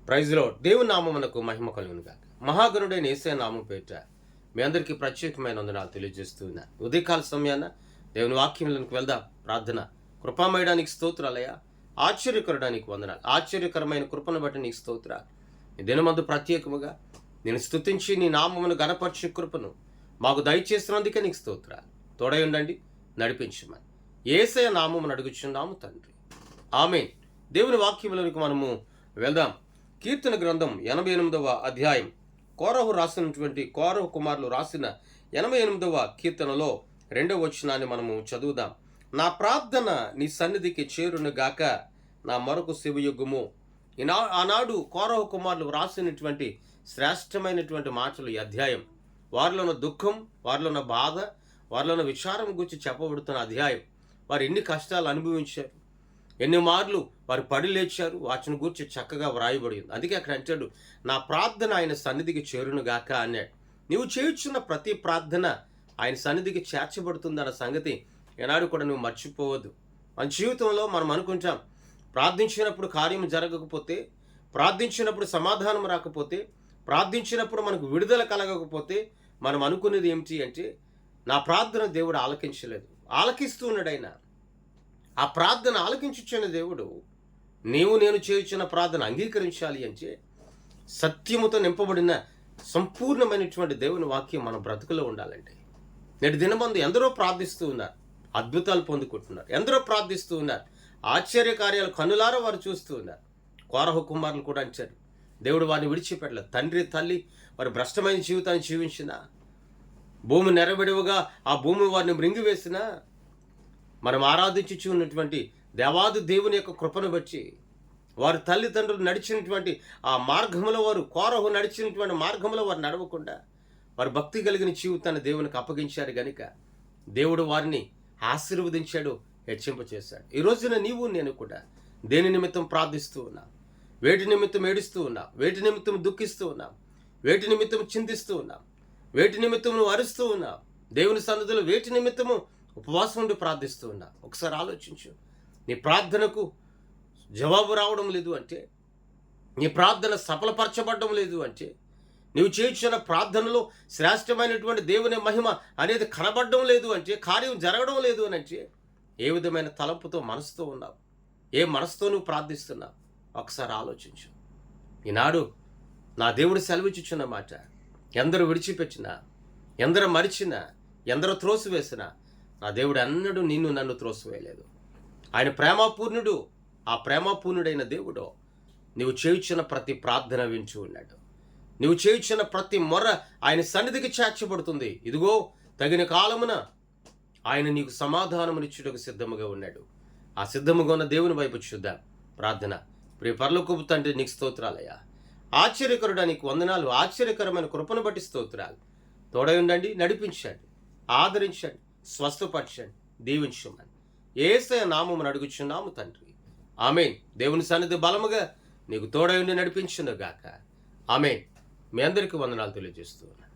ప్రైజ్లో దేవుని నామమునకు మహిమ కలుగునుగాక. మహాగణుడైన యేసయ్య నామం పేరిట మీ అందరికీ ప్రత్యేకమైన వందనాలు తెలియజేస్తూ ఉన్నా. ఉదయకాల సమయాన దేవుని వాక్యంలోకి వెళ్దాం. ప్రార్థన. కృపామయడానికి స్తోత్రాలయ్యా. ఆశ్చర్యకరడానికి వందనాలు. ఆశ్చర్యకరమైన కృపను బట్టి నీకు స్తోత్రాలు. ఈ దినమందు ప్రత్యేకముగా నేను స్తుతించి నీ నామమును గణపరిచే కృపను మాకు దయచేసినందుకే నీకు స్తోత్రాలు. తోడై ఉండండి, నడిపించమని యేసయ్య నామమును అడుగుచున్నాము తండ్రి. ఆమేన్. దేవుని వాక్యంలోనికి మనము వెళ్దాం. కీర్తన గ్రంథం 88వ అధ్యాయం. కోరహు కుమారులు రాసిన 88వ కీర్తనలో 2వ వచనాన్ని మనము చదువుదాం. నా ప్రార్థన నీ సన్నిధికి చేరునుగాక, నా మరొక శివయుగము. ఆనాడు కోరహు కుమారులు రాసినటువంటి శ్రేష్టమైనటువంటి మాటలు ఈ అధ్యాయం. వారిలో ఉన్న దుఃఖం, వారిలో ఉన్న బాధ, వారిలో ఉన్న విచారం గురించి చెప్పబడుతున్న అధ్యాయం. వారు ఎన్ని కష్టాలు అనుభవించారు, ఎన్ని మార్లు వారు పడి లేచారు, వాటిని గురించి చక్కగా వ్రాయబడి ఉంది. అందుకే అక్కడ అంటాడు, నా ప్రార్థన ఆయన సన్నిధికి చేరునుగాక అన్నాడు. నువ్వు చేయుచున్న ప్రతి ప్రార్థన ఆయన సన్నిధికి చేర్చబడుతుందన్న సంగతి ఏనాడు కూడా నువ్వు మర్చిపోవద్దు. మన జీవితంలో మనం అనుకుంటాం, ప్రార్థించినప్పుడు కార్యం జరగకపోతే, ప్రార్థించినప్పుడు సమాధానం రాకపోతే, ప్రార్థించినప్పుడు మనకు విడుదల కలగకపోతే మనం అనుకునేది ఏమిటి అంటే, నా ప్రార్థన దేవుడు ఆలకించలేదు. ఆలకిస్తూ ఉన్నాడైనా. ఆ ప్రార్థన ఆలకించుచున్న దేవుడు నేను చేయుచున్న ప్రార్థన అంగీకరించాలి అంటే సత్యముతో నింపబడిన సంపూర్ణమైనటువంటి దేవుని వాక్యం మన బ్రతుకులో ఉండాలంటే. నేటి దినమందు ఎందరో ప్రార్థిస్తూ ఉన్నారు, అద్భుతాలు పొందుకుంటున్నారు. ఎందరో ప్రార్థిస్తూ ఉన్నారు, ఆశ్చర్య కార్యాలు కన్నులారా వారు చూస్తూ ఉన్నారు. కోరహు కుమారులు కూడా అంటారు, దేవుడు వారిని విడిచిపెట్టలేదు. తండ్రి తల్లి వారి భ్రష్టమైన జీవితాన్ని జీవించిన, భూమి నెరబెడువుగా ఆ భూమి వారిని మృంగివేసిన, మనం ఆరాధించుచు ఉన్నటువంటి దేవాది దేవుని యొక్క కృపను బట్టి వారి తల్లిదండ్రులు నడిచినటువంటి ఆ మార్గంలో, వారు కోరహు నడిచినటువంటి మార్గంలో వారు నడవకుండా వారు భక్తి కలిగిన జీవితాన్ని దేవునికి అప్పగించారు గనుక దేవుడు వారిని ఆశీర్వదించాడు, హెచ్చింపచేశాడు. ఈ రోజున నీవు నేను కూడా దేని నిమిత్తం ప్రార్థిస్తూ ఉన్నా, వేటి నిమిత్తం ఏడుస్తూ ఉన్నా, వేటి నిమిత్తం దుఃఖిస్తూ ఉన్నా, వేటి నిమిత్తం చింతిస్తూ ఉన్నా, వేటి నిమిత్తం నువ్వు అరుస్తూ ఉన్నా, దేవుని సన్నిధిలో వేటి నిమిత్తము ఉపవాసం ఉండి ప్రార్థిస్తూ ఉన్నా. ఒకసారి ఆలోచించు. నీ ప్రార్థనకు జవాబు రావడం లేదు అంటే, నీ ప్రార్థన సఫలపరచబడడం లేదు అంటే, నీవు చేయించిన ప్రార్థనలో శ్రేష్టమైనటువంటి దేవుని మహిమ అనేది కనబడడం లేదు అంటే, కార్యం జరగడం లేదు అని అంటే, ఏ విధమైన తలంపుతో, మనసుతో ఉన్నావు, ఏ మనసుతో నువ్వు ప్రార్థిస్తున్నావు ఒకసారి ఆలోచించు. ఈనాడు నా దేవుడు సెలవిచ్చుచున్న మాట, ఎందరూ విడిచిపెట్టినా, ఎందరూ మరిచినా, ఎందరూ త్రోసివేసినా నా దేవుడు అన్నడు నిన్ను నన్ను త్రోసివేయలేదు. ఆయన ప్రేమపూర్ణుడు. ఆ ప్రేమపూర్ణుడైన దేవుడు నీవు చేయుచున్న ప్రతి ప్రార్థన వింటూ ఉన్నాడు. నువ్వు చేయుచున్న ప్రతి మొర్ర ఆయన సన్నిధికి చేర్చబడుతుంది. ఇదిగో తగిన కాలమున ఆయన నీకు సమాధానమునిచ్చుటకు సిద్ధముగా ఉన్నాడు. ఆ సిద్ధముగా ఉన్న దేవుని వైపు చూద్దాం. ప్రార్థన. ప్రియ పరలోకపు తండ్రి, నీకు స్తోత్రాలయ్యా. ఆశ్చర్యకరుడా నీకు వందనాలు. ఆశ్చర్యకరమైన కృపను బట్టి స్తోత్రాలు. తోడై ఉండండి, నడిపించండి, ఆదరించండి, స్వస్థపరచండి, దీవించమని యేసయ్య నామమున అడుగుచున్నాము తండ్రి. ఆమేన్. దేవుని సన్నిధి బలముగా నీకు తోడై ఉండి నడిపించును గాక. ఆమేన్. మీ అందరికీ వందనాలు తెలియజేస్తూ ఉన్నాను.